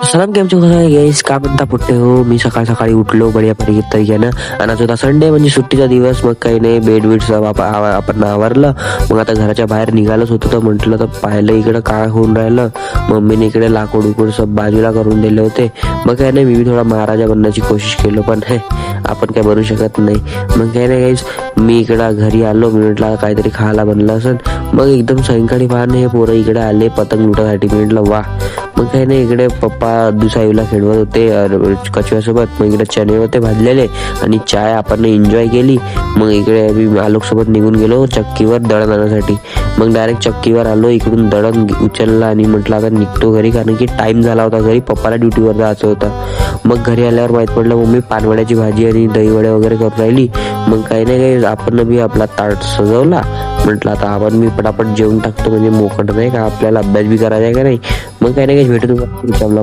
सलाम केम छो गाईस, का म्हणता पुट्टे हो. मी सकाळ सकाळी उठलो बढिया तरीक्यानं आणि आज होता संडे म्हणजे सुट्टीचा दिवस. मग काही नाही, बेड बीड सब आपण आवरलं. मग आता घराच्या बाहेर निघालच होतो तर म्हटलं तर पाहिलं इकडं काय होऊन राहिलं. मम्मीने इकडे लाकूड उकूड सब बाजूला करून दिले होते. मग काही नाही, मी थोडा महाराजा बनण्याची कोशिश केलो, पण हे आपण काय बनू शकत नाही. मग काही नाही गाईस, मी इकडं घरी आलो. मी म्हटलं काहीतरी खायला बनलं असेल. मग एकदम सायंकाळी पाहणं हे पोरं इकडे आले पतंग लुटासाठी. मी म्हटलं वा. मग काही नाही, इकडे पप्पा दुसाईला खेळवत होते कचव्यासोबत. मग इकडे चणे होते भाजलेले आणि चाय आपण एन्जॉय केली. मग इकडे मी आलोकसोबत निघून गेलो चक्कीवर दळण आणण्यासाठी. मग डायरेक्ट चक्कीवर आलो, इकडून दळण उचलला आणि म्हटलं आता निघतो घरी, कारण की टाइम झाला होता घरी, पप्पाला ड्युटीवर जायचं होतं. मग घरी आल्यावर माहित पडलं मम्मी पानवड्याची भाजी आणि दहीवडे वगैरे करून राहिली. मग काही नाही काही, आपण बी आपला ताट सजवला. म्हटलं आता आपण मी पटापट जेवून टाकतो, म्हणजे मोकट नाही का, आपल्याला अभ्यास बी करायचा आहे का नाही. मग काही नाही काही भेटू तुम्हाला.